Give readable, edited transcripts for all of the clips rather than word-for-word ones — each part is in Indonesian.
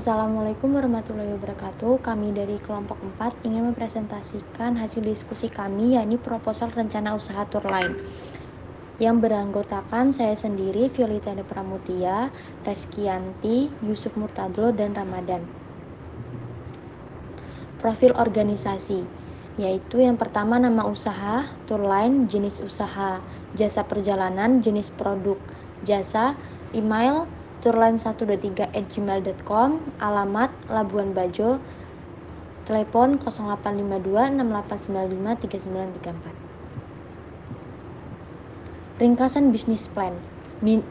Assalamualaikum warahmatullahi wabarakatuh. Kami dari kelompok 4 ingin mempresentasikan hasil diskusi kami, yakni proposal rencana usaha tour line yang beranggotakan saya sendiri, Violita Pramutia, Reskianti, Yusuf Murtadlo, dan Ramadan. Profil organisasi, yaitu yang pertama nama usaha, tour line, jenis usaha, jasa perjalanan, jenis produk, jasa, email, tourline123@gmail.com, alamat Labuan Bajo, telepon 0852 6895 3934. Ringkasan bisnis plan.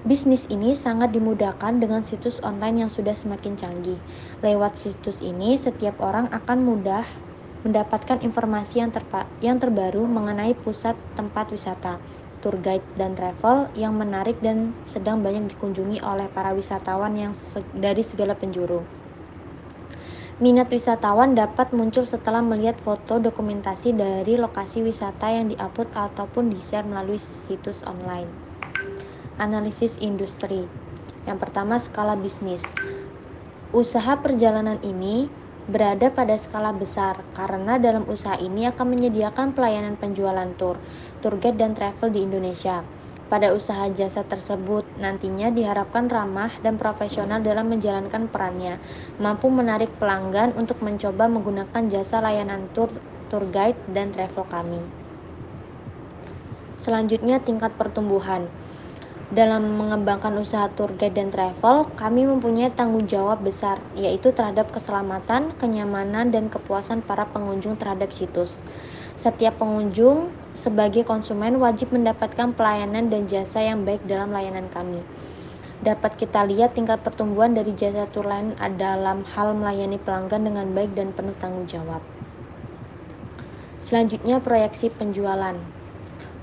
Bisnis ini sangat dimudahkan dengan situs online yang sudah semakin canggih. Lewat situs ini, setiap orang akan mudah mendapatkan informasi yang terbaru mengenai pusat tempat wisata, tour guide dan travel yang menarik dan sedang banyak dikunjungi oleh para wisatawan yang dari segala penjuru. Minat wisatawan dapat muncul setelah melihat foto dokumentasi dari lokasi wisata yang diupload ataupun di-share melalui situs online. Analisis industri. Yang pertama, skala bisnis. Usaha perjalanan ini berada pada skala besar karena dalam usaha ini akan menyediakan pelayanan penjualan tour guide dan travel di Indonesia. Pada usaha jasa tersebut nantinya diharapkan ramah dan profesional dalam menjalankan perannya, mampu menarik pelanggan untuk mencoba menggunakan jasa layanan tour guide dan travel kami. Selanjutnya, tingkat pertumbuhan. Dalam mengembangkan usaha tour guide dan travel, kami mempunyai tanggung jawab besar, yaitu terhadap keselamatan, kenyamanan, dan kepuasan para pengunjung terhadap situs. Setiap pengunjung sebagai konsumen wajib mendapatkan pelayanan dan jasa yang baik dalam layanan kami. Dapat kita lihat tingkat pertumbuhan dari jasa tour line dalam hal melayani pelanggan dengan baik dan penuh tanggung jawab. Selanjutnya, proyeksi penjualan.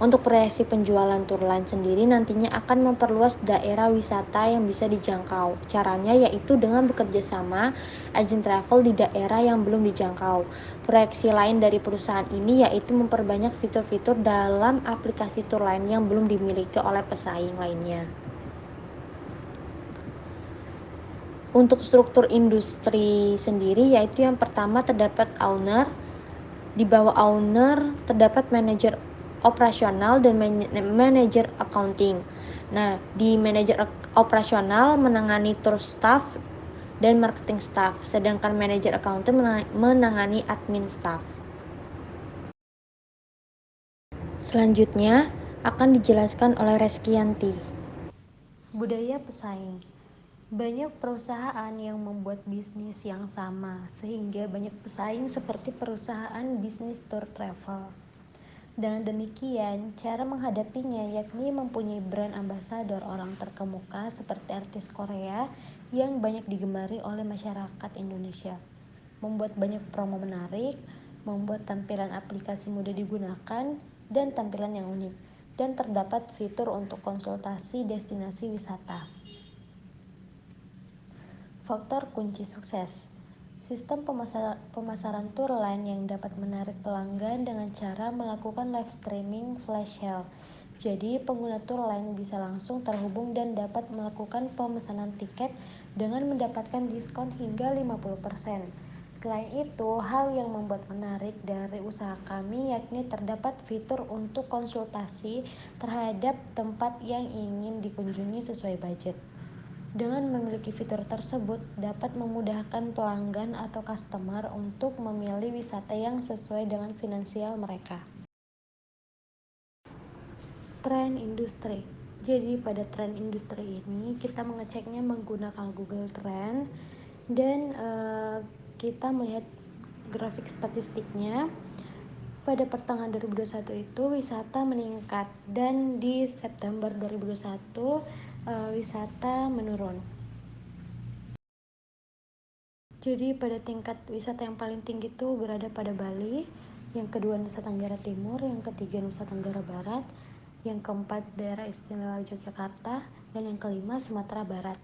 Untuk proyeksi penjualan tour line sendiri nantinya akan memperluas daerah wisata yang bisa dijangkau. Caranya yaitu dengan bekerja sama agen travel di daerah yang belum dijangkau. Proyeksi lain dari perusahaan ini yaitu memperbanyak fitur-fitur dalam aplikasi tour line yang belum dimiliki oleh pesaing lainnya. Untuk struktur industri sendiri yaitu yang pertama terdapat owner. Di bawah owner terdapat manajer operasional dan manajer accounting. Nah, di manajer operasional menangani tour staff dan marketing staff, sedangkan manajer accounting menangani admin staff. Selanjutnya akan dijelaskan oleh Reskianti. Budaya pesaing. Banyak perusahaan yang membuat bisnis yang sama, sehingga banyak pesaing seperti perusahaan bisnis tour travel. Dengan demikian, cara menghadapinya yakni mempunyai brand ambassador orang terkemuka seperti artis Korea yang banyak digemari oleh masyarakat Indonesia. Membuat banyak promo menarik, membuat tampilan aplikasi mudah digunakan, dan tampilan yang unik. Dan terdapat fitur untuk konsultasi destinasi wisata. Faktor kunci sukses. Sistem pemasaran tour line yang dapat menarik pelanggan dengan cara melakukan live streaming flash sale. Jadi, pengguna tour line bisa langsung terhubung dan dapat melakukan pemesanan tiket dengan mendapatkan diskon hingga 50%. Selain itu, hal yang membuat menarik dari usaha kami yakni terdapat fitur untuk konsultasi terhadap tempat yang ingin dikunjungi sesuai budget. Dengan memiliki fitur tersebut, dapat memudahkan pelanggan atau customer untuk memilih wisata yang sesuai dengan finansial mereka. Tren industri. Jadi pada tren industri ini kita mengeceknya menggunakan Google Trend dan kita melihat grafik statistiknya. Pada pertengahan 2021 itu wisata meningkat dan di September 2021 wisata menurun. Jadi pada tingkat wisata yang paling tinggi itu berada pada Bali, yang kedua Nusa Tenggara Timur, yang ketiga Nusa Tenggara Barat, yang keempat daerah istimewa Yogyakarta, dan yang kelima Sumatera Barat.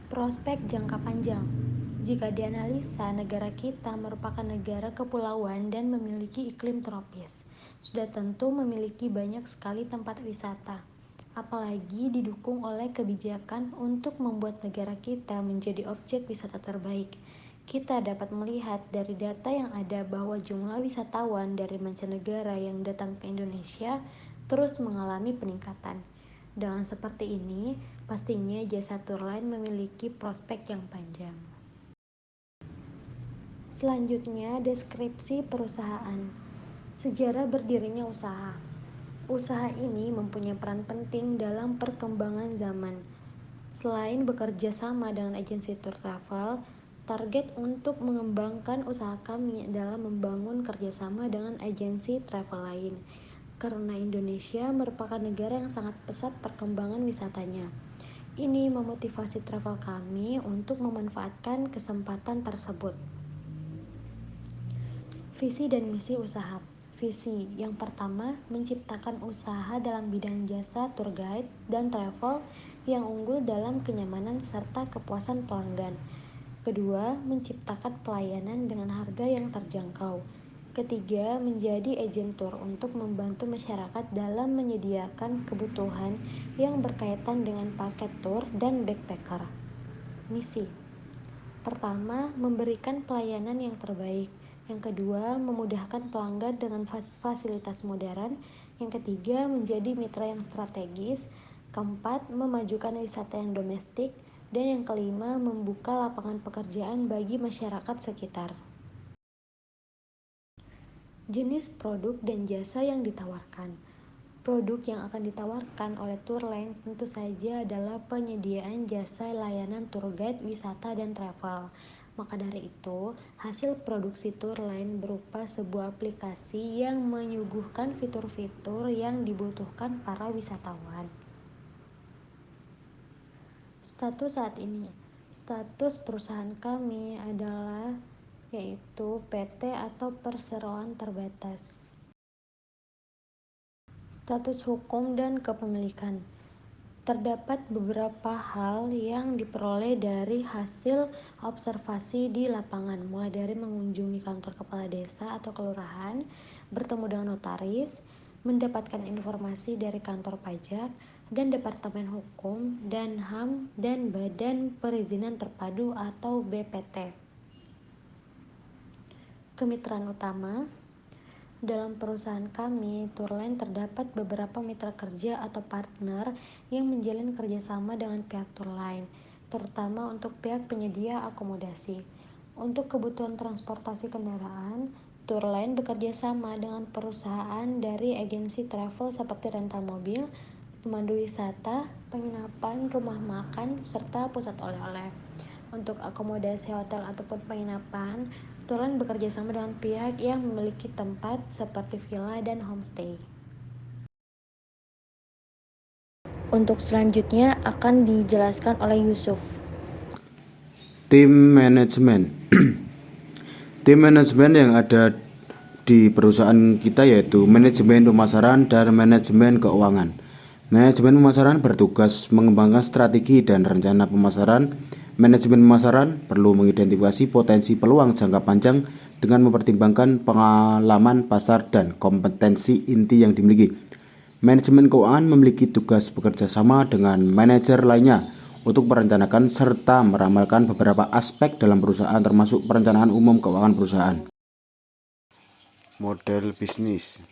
Prospek jangka panjang. Jika dianalisa, negara kita merupakan negara kepulauan dan memiliki iklim tropis. Sudah tentu memiliki banyak sekali tempat wisata. apalagi didukung oleh kebijakan untuk membuat negara kita menjadi objek wisata terbaik. Kita dapat melihat dari data yang ada bahwa jumlah wisatawan dari mancanegara yang datang ke Indonesia terus mengalami peningkatan. Dengan seperti ini, pastinya jasa tour line memiliki prospek yang panjang. Selanjutnya, deskripsi perusahaan. Sejarah berdirinya usaha. Usaha ini mempunyai peran penting dalam perkembangan zaman. Selain bekerja sama dengan agensi tour travel, target untuk mengembangkan usaha kami adalah membangun kerjasama dengan agensi travel lain. Karena Indonesia merupakan negara yang sangat pesat perkembangan wisatanya. Ini memotivasi travel kami untuk memanfaatkan kesempatan tersebut. Visi dan misi usaha. Visi yang pertama, menciptakan usaha dalam bidang jasa tour guide dan travel yang unggul dalam kenyamanan serta kepuasan pelanggan. Kedua, menciptakan pelayanan dengan harga yang terjangkau. Ketiga, menjadi agen tour untuk membantu masyarakat dalam menyediakan kebutuhan yang berkaitan dengan paket tour dan backpacker. Misi pertama, memberikan pelayanan yang terbaik. Yang kedua, memudahkan pelanggan dengan fasilitas modern. Yang ketiga, menjadi mitra yang strategis. Keempat, memajukan wisata yang domestik. Dan yang kelima, membuka lapangan pekerjaan bagi masyarakat sekitar. Jenis produk dan jasa yang ditawarkan. Produk yang akan ditawarkan oleh tour line tentu saja adalah penyediaan jasa layanan tour guide, wisata, dan travel. Maka dari itu, hasil produksi tour line berupa sebuah aplikasi yang menyuguhkan fitur-fitur yang dibutuhkan para wisatawan. Status saat ini. Status perusahaan kami adalah yaitu PT atau perseroan terbatas. Status hukum dan kepemilikan. Terdapat beberapa hal yang diperoleh dari hasil observasi di lapangan, mulai dari mengunjungi kantor kepala desa atau kelurahan, bertemu dengan notaris, mendapatkan informasi dari kantor pajak, dan Departemen Hukum dan HAM dan Badan Perizinan Terpadu atau BPT. Kemitraan utama. Dalam perusahaan kami, Tourline terdapat beberapa mitra kerja atau partner yang menjalin kerjasama dengan pihak Tourline, terutama untuk pihak penyedia akomodasi. Untuk kebutuhan transportasi kendaraan, Tourline bekerja sama dengan perusahaan dari agensi travel seperti rental mobil, pemandu wisata, penginapan, rumah makan, serta pusat oleh-oleh. Untuk akomodasi hotel ataupun penginapan, Tourline bekerja sama dengan pihak yang memiliki tempat seperti villa dan homestay. Untuk selanjutnya akan dijelaskan oleh Yusuf. Tim manajemen. Tim manajemen yang ada di perusahaan kita yaitu manajemen pemasaran dan manajemen keuangan. Manajemen pemasaran bertugas mengembangkan strategi dan rencana pemasaran. Manajemen pemasaran perlu mengidentifikasi potensi peluang jangka panjang dengan mempertimbangkan pengalaman pasar dan kompetensi inti yang dimiliki. Manajemen keuangan memiliki tugas bekerja sama dengan manajer lainnya untuk merencanakan serta meramalkan beberapa aspek dalam perusahaan termasuk perencanaan umum keuangan perusahaan. Model bisnis.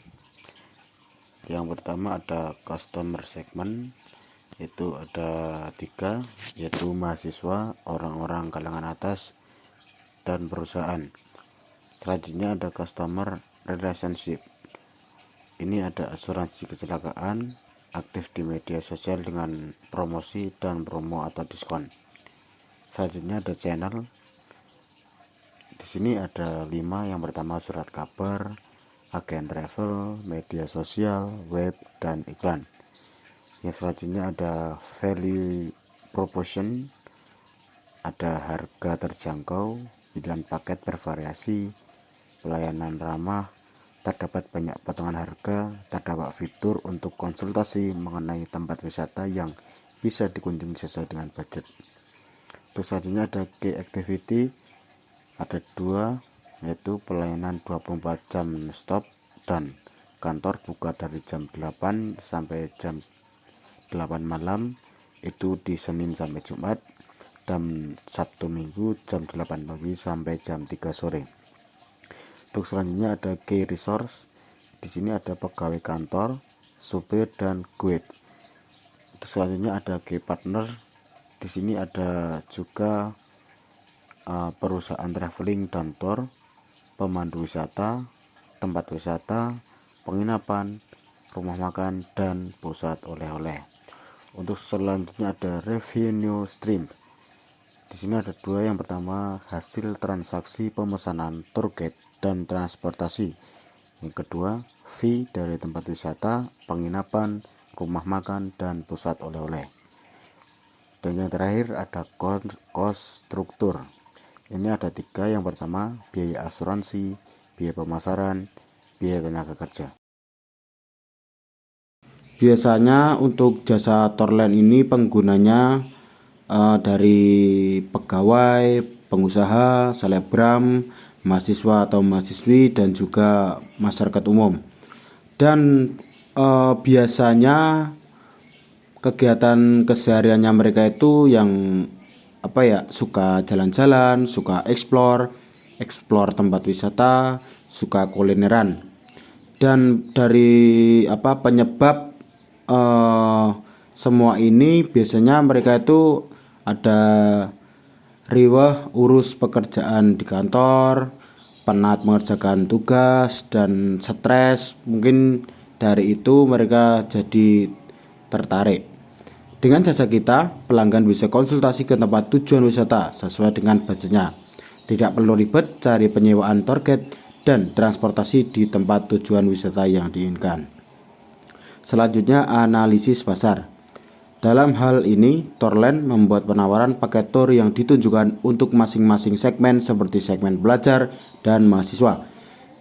Yang pertama ada customer segment, itu ada 3, yaitu mahasiswa, orang-orang kalangan atas, dan perusahaan. Selanjutnya ada customer relationship. Ini ada asuransi kecelakaan, aktif di media sosial dengan promosi dan promo atau diskon. Selanjutnya ada channel. Di sini ada 5. Yang pertama surat kabar, agen travel, media sosial, web, dan iklan. Yang selanjutnya ada value proposition, ada harga terjangkau, pilihan paket bervariasi, pelayanan ramah, terdapat banyak potongan harga, terdapat fitur untuk konsultasi mengenai tempat wisata yang bisa dikunjungi sesuai dengan budget. Terus selanjutnya ada key activity, ada 2, yaitu pelayanan 24 jam stop dan kantor buka dari jam 8 sampai jam 8 malam, itu di Senin sampai Jumat, dan Sabtu Minggu jam 8 pagi sampai jam 3 sore. Untuk selanjutnya ada key resource. Di sini ada pegawai kantor, supir, dan guide. Untuk selanjutnya ada key partner. Di sini ada juga perusahaan traveling dan tour, pemandu wisata, tempat wisata, penginapan, rumah makan, dan pusat oleh-oleh. Untuk selanjutnya ada revenue stream. Di sini ada dua. Yang pertama, hasil transaksi pemesanan tour guide dan transportasi. Yang kedua, fee dari tempat wisata, penginapan, rumah makan, dan pusat oleh-oleh. Dan yang terakhir ada cost struktur. Ini ada 3. Yang pertama, biaya asuransi, biaya pemasaran, biaya tenaga kerja. Biasanya untuk jasa Tourland ini penggunanya dari pegawai, pengusaha, selebgram, mahasiswa atau mahasiswi, dan juga masyarakat umum. Dan biasanya kegiatan kesehariannya mereka itu yang suka jalan-jalan, suka explore tempat wisata, suka kulineran. Dan dari penyebab semua ini biasanya mereka itu ada riweh urus pekerjaan di kantor, penat mengerjakan tugas, dan stres. Mungkin dari itu mereka jadi tertarik. Dengan jasa kita, pelanggan bisa konsultasi ke tempat tujuan wisata sesuai dengan budgetnya. Tidak perlu ribet cari penyewaan tour guide dan transportasi di tempat tujuan wisata yang diinginkan. Selanjutnya, analisis pasar. Dalam hal ini, Tourland membuat penawaran paket tour yang ditunjukkan untuk masing-masing segmen seperti segmen pelajar dan mahasiswa,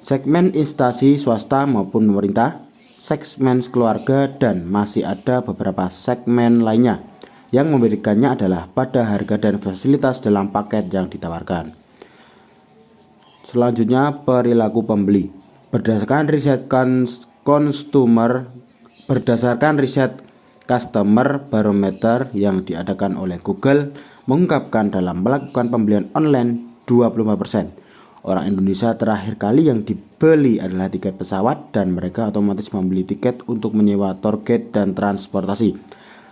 segmen instansi swasta maupun pemerintah, segmen keluarga, dan masih ada beberapa segmen lainnya. Yang memberikannya adalah pada harga dan fasilitas dalam paket yang ditawarkan. Selanjutnya, perilaku pembeli. Berdasarkan riset Customer Barometer yang diadakan oleh Google mengungkapkan dalam melakukan pembelian online 25% orang Indonesia terakhir kali yang dibeli adalah tiket pesawat, dan mereka otomatis membeli tiket untuk menyewa tour guide dan transportasi.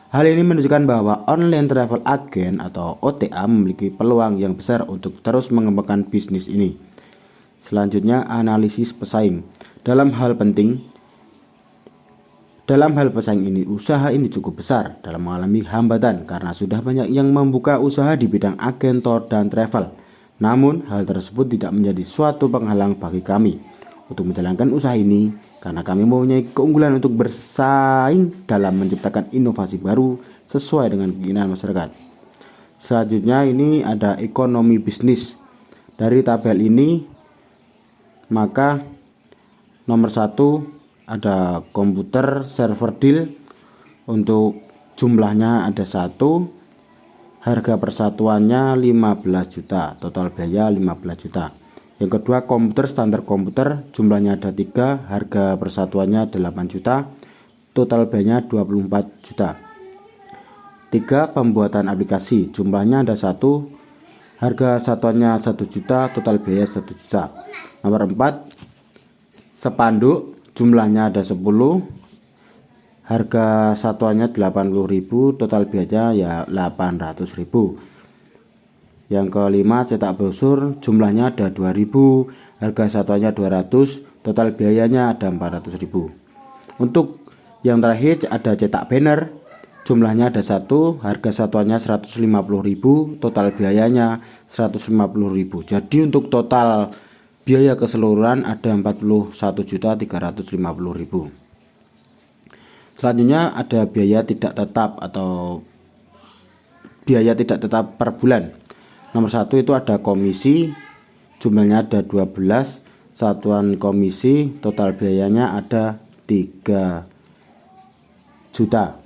Hal ini menunjukkan bahwa online travel agent atau OTA memiliki peluang yang besar untuk terus mengembangkan bisnis ini. Selanjutnya, analisis pesaing. Dalam hal pesaing ini, usaha ini cukup besar dalam mengalami hambatan karena sudah banyak yang membuka usaha di bidang agen tour dan travel. Namun, hal tersebut tidak menjadi suatu penghalang bagi kami untuk menjalankan usaha ini karena kami mempunyai keunggulan untuk bersaing dalam menciptakan inovasi baru sesuai dengan keinginan masyarakat. Selanjutnya, ini ada ekonomi bisnis. Dari tabel ini, maka nomor 1 ada komputer server deal. Untuk jumlahnya ada 1, harga persatuannya 15 juta, total biaya 15 juta. Yang kedua, komputer standar komputer, jumlahnya ada 3, harga persatuannya 8 juta, total biayanya 24 juta. 3, pembuatan aplikasi, jumlahnya ada 1, harga satuannya 1 juta, total biaya 1 juta. Nomor 4, spanduk, jumlahnya ada 10, harga satuannya 80.000, total biayanya ya 800.000. Yang kelima, cetak brosur, jumlahnya ada 2.000, harga satuannya 200, total biayanya ada 400.000. Untuk yang terakhir ada cetak banner, jumlahnya ada 1, harga satuannya 150.000, total biayanya 150.000. Jadi untuk total biaya keseluruhan ada 41.350.000. Selanjutnya ada biaya tidak tetap atau biaya tidak tetap per bulan. Nomor 1 itu ada komisi, jumlahnya ada 12, satuan komisi, total biayanya ada 3 juta.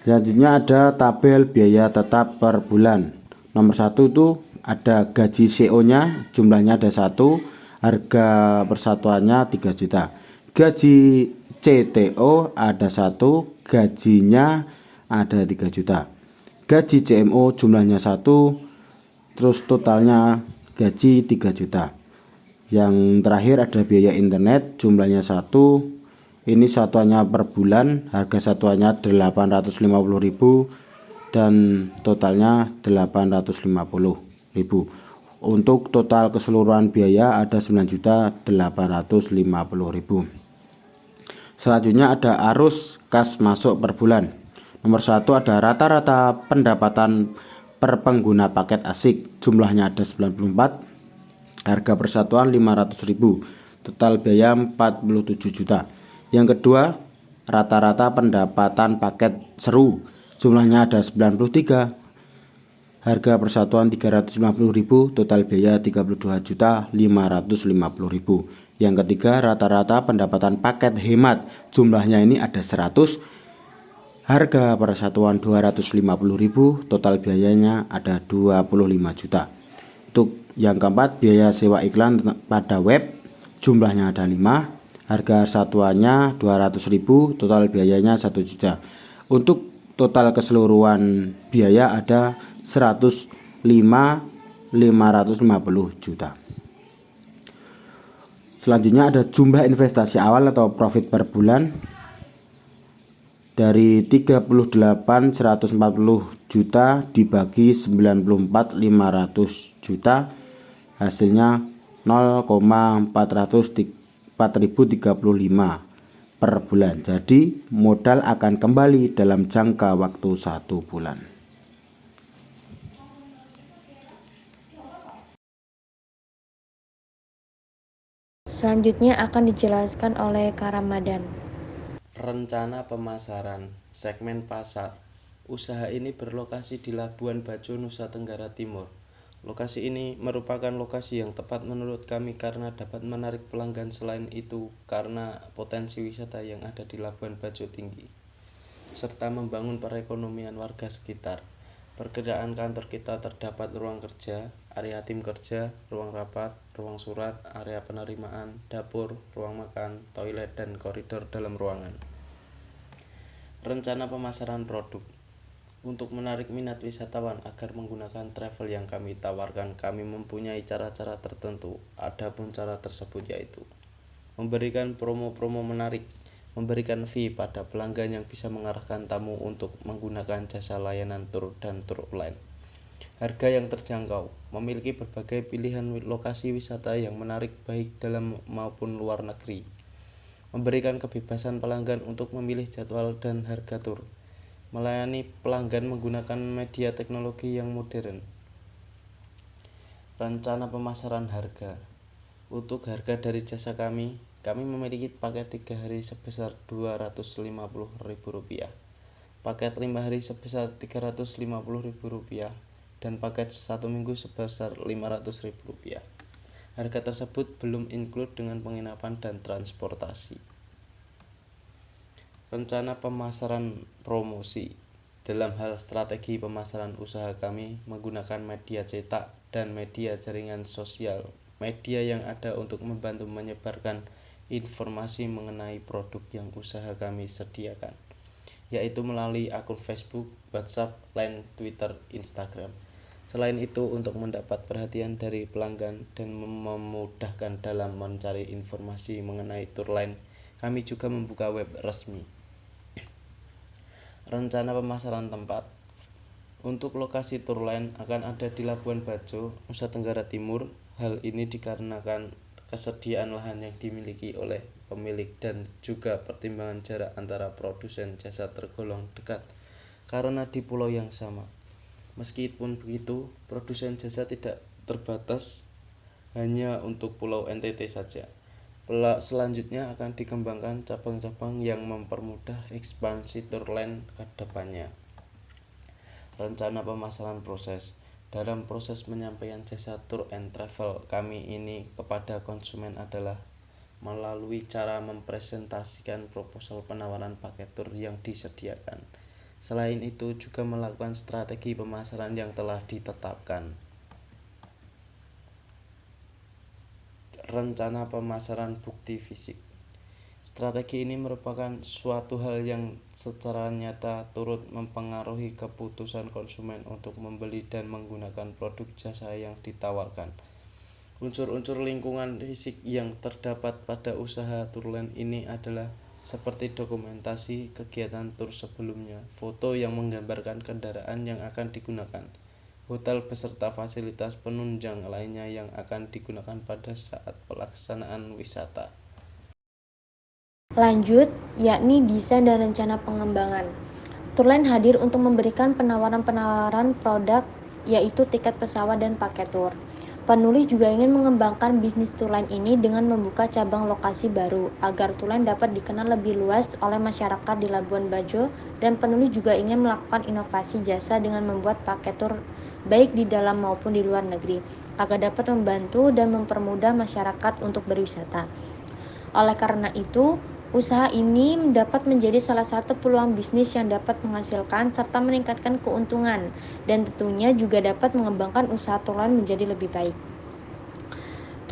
Selanjutnya ada tabel biaya tetap per bulan. Nomor 1 itu ada gaji CO nya, jumlahnya ada 1, harga persatuannya 3 juta. Gaji CTO ada 1, gajinya ada 3 juta. Gaji CMO jumlahnya 1, terus totalnya gaji 3 juta. Yang terakhir ada biaya internet jumlahnya 1, ini satuannya per bulan, harga satuannya 850.000 dan totalnya 850.000. Untuk total keseluruhan biaya ada 9.850.000. Selanjutnya ada arus kas masuk per bulan. Nomor 1 ada rata-rata pendapatan per pengguna paket asik, jumlahnya ada 94, harga persatuan 500.000, total biaya 47 juta. Yang kedua, rata-rata pendapatan paket seru, jumlahnya ada 93, harga persatuan 350.000, total biaya 32.550.000. Yang ketiga, rata-rata pendapatan paket hemat, jumlahnya ini ada 100, harga persatuan 250.000, total biayanya ada 25 juta. Untuk yang keempat, biaya sewa iklan pada web, jumlahnya ada 5, harga satuannya 200.000, total biayanya 1 juta. Untuk total keseluruhan biaya ada 105.550 juta. Selanjutnya ada jumlah investasi awal atau profit per bulan. Dari 38.140 juta dibagi 94.500 juta, hasilnya 0,4035 per bulan. Jadi modal akan kembali dalam jangka waktu 1 bulan. Selanjutnya akan dijelaskan oleh Kak Ramadan. Rencana pemasaran, segmen pasar. Usaha ini berlokasi di Labuan Bajo, Nusa Tenggara Timur. Lokasi ini merupakan lokasi yang tepat menurut kami karena dapat menarik pelanggan. Selain itu, karena potensi wisata yang ada di Labuan Bajo tinggi, serta membangun perekonomian warga sekitar. Perkiraan kantor kita terdapat ruang kerja, area tim kerja, ruang rapat, ruang surat, area penerimaan, dapur, ruang makan, toilet, dan koridor dalam ruangan. Rencana pemasaran produk. Untuk menarik minat wisatawan agar menggunakan travel yang kami tawarkan, kami mempunyai cara-cara tertentu. Adapun cara tersebut yaitu memberikan promo-promo menarik, memberikan fee pada pelanggan yang bisa mengarahkan tamu untuk menggunakan jasa layanan tur dan tur online. Harga yang terjangkau, memiliki berbagai pilihan lokasi wisata yang menarik baik dalam maupun luar negeri. Memberikan kebebasan pelanggan untuk memilih jadwal dan harga tur. Melayani pelanggan menggunakan media teknologi yang modern. Rencana pemasaran harga. Untuk harga dari jasa kami memiliki paket 3 hari sebesar Rp250.000, paket 5 hari sebesar Rp350.000, dan paket 1 minggu sebesar Rp500.000. Harga tersebut belum include dengan penginapan dan transportasi. Rencana pemasaran promosi. Dalam hal strategi pemasaran usaha kami menggunakan media cetak dan media jaringan sosial, media yang ada untuk membantu menyebarkan informasi mengenai produk yang usaha kami sediakan, yaitu melalui akun Facebook, WhatsApp, Line, Twitter, Instagram. Selain itu, untuk mendapat perhatian dari pelanggan dan memudahkan dalam mencari informasi mengenai tour line, kami juga membuka web resmi. Rencana pemasaran tempat. Untuk lokasi tour line akan ada di Labuan Bajo, Nusa Tenggara Timur. Hal ini dikarenakan kesediaan lahan yang dimiliki oleh pemilik dan juga pertimbangan jarak antara produsen jasa tergolong dekat karena di pulau yang sama. Meskipun begitu, produsen jasa tidak terbatas hanya untuk Pulau NTT saja. Selanjutnya akan dikembangkan cabang-cabang yang mempermudah ekspansi tour line ke depannya. Rencana pemasaran proses. Dalam proses penyampaian jasa tour and travel kami ini kepada konsumen adalah melalui cara mempresentasikan proposal penawaran paket tour yang disediakan. Selain itu juga melakukan strategi pemasaran yang telah ditetapkan. Rencana pemasaran bukti fisik. Strategi ini merupakan suatu hal yang secara nyata turut mempengaruhi keputusan konsumen untuk membeli dan menggunakan produk jasa yang ditawarkan. Unsur-unsur lingkungan fisik yang terdapat pada usaha Tourline ini adalah seperti dokumentasi kegiatan tur sebelumnya, foto yang menggambarkan kendaraan yang akan digunakan, hotel beserta fasilitas penunjang lainnya yang akan digunakan pada saat pelaksanaan wisata. Lanjut, yakni desain dan rencana pengembangan. Tourline hadir untuk memberikan penawaran-penawaran produk, yaitu tiket pesawat dan paket tur. Penulis juga ingin mengembangkan bisnis Tourline ini dengan membuka cabang lokasi baru, agar Tourline dapat dikenal lebih luas oleh masyarakat di Labuan Bajo, dan penulis juga ingin melakukan inovasi jasa dengan membuat paket tur baik di dalam maupun di luar negeri, agar dapat membantu dan mempermudah masyarakat untuk berwisata. Oleh karena itu, usaha ini dapat menjadi salah satu peluang bisnis yang dapat menghasilkan serta meningkatkan keuntungan, dan tentunya juga dapat mengembangkan usaha Tourline menjadi lebih baik.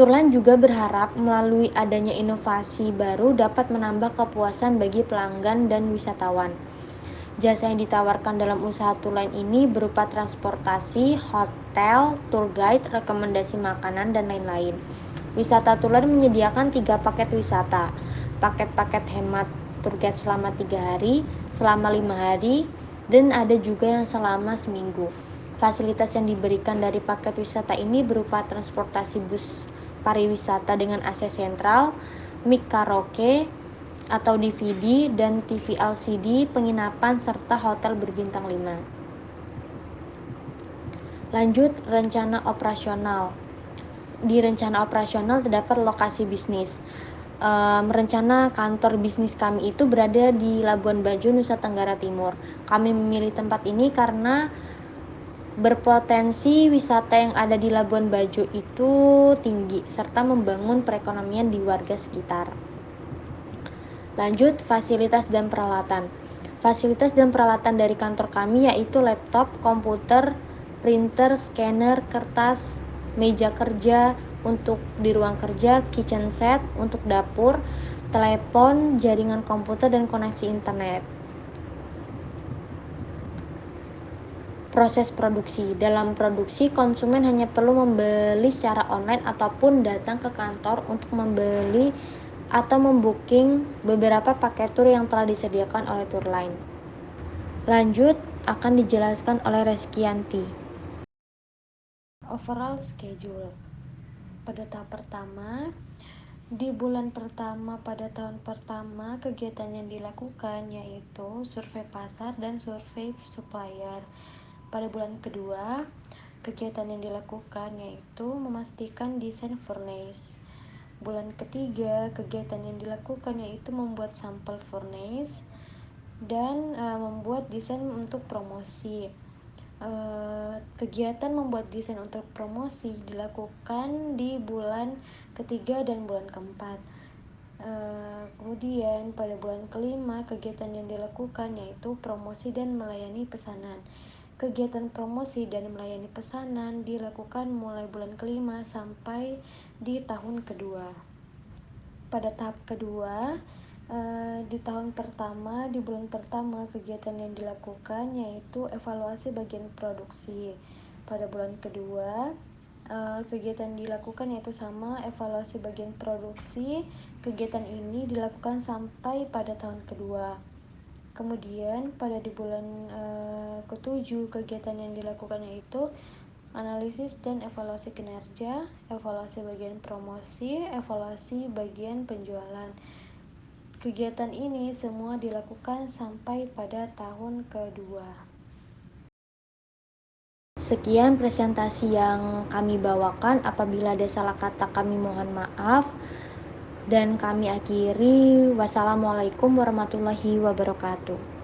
Tourline juga berharap melalui adanya inovasi baru dapat menambah kepuasan bagi pelanggan dan wisatawan. Jasa yang ditawarkan dalam usaha Tourline ini berupa transportasi, hotel, tour guide, rekomendasi makanan, dan lain-lain. Wisata Tourline menyediakan 3 paket wisata. Paket-paket hemat tour guide selama 3 hari, selama 5 hari, dan ada juga yang selama seminggu. Fasilitas yang diberikan dari paket wisata ini berupa transportasi bus pariwisata dengan AC sentral, mic karaoke atau DVD dan TV LCD, penginapan, serta hotel berbintang 5. Lanjut, rencana operasional. Di rencana operasional terdapat lokasi bisnis. Rencana kantor bisnis kami itu berada di Labuan Bajo, Nusa Tenggara Timur. Kami memilih tempat ini karena berpotensi wisata yang ada di Labuan Bajo itu tinggi, serta membangun perekonomian di warga sekitar. Lanjut, fasilitas dan peralatan. Fasilitas dan peralatan dari kantor kami yaitu laptop, komputer, printer, scanner, kertas, meja kerja untuk di ruang kerja, kitchen set untuk dapur, telepon, jaringan komputer, dan koneksi internet. Proses produksi. Dalam produksi, konsumen hanya perlu membeli secara online ataupun datang ke kantor untuk membeli atau membooking beberapa paket tur yang telah disediakan oleh Tourline. Lanjut, akan dijelaskan oleh Reskianti. Overall schedule. Pada tahap pertama, di bulan pertama pada tahun pertama, kegiatan yang dilakukan yaitu survei pasar dan survei supplier. Pada bulan kedua, kegiatan yang dilakukan yaitu memastikan desain furnace. Bulan ketiga, kegiatan yang dilakukan yaitu membuat sampel furnace dan membuat desain untuk promosi. Kegiatan membuat desain untuk promosi dilakukan di bulan ketiga dan bulan keempat. Kemudian pada bulan kelima, kegiatan yang dilakukan yaitu promosi dan melayani pesanan. Kegiatan promosi dan melayani pesanan dilakukan mulai bulan kelima sampai di tahun kedua. Pada tahap kedua, di tahun pertama, di bulan pertama, kegiatan yang dilakukan yaitu evaluasi bagian produksi. Pada bulan kedua, kegiatan dilakukan yaitu sama, evaluasi bagian produksi. Kegiatan ini dilakukan sampai pada tahun kedua. Kemudian pada di bulan ke-7, kegiatan yang dilakukan yaitu analisis dan evaluasi kinerja, evaluasi bagian promosi, evaluasi bagian penjualan. Kegiatan ini semua dilakukan sampai pada tahun kedua. Sekian presentasi yang kami bawakan. Apabila ada salah kata, kami mohon maaf. Dan kami akhiri. Wassalamualaikum warahmatullahi wabarakatuh.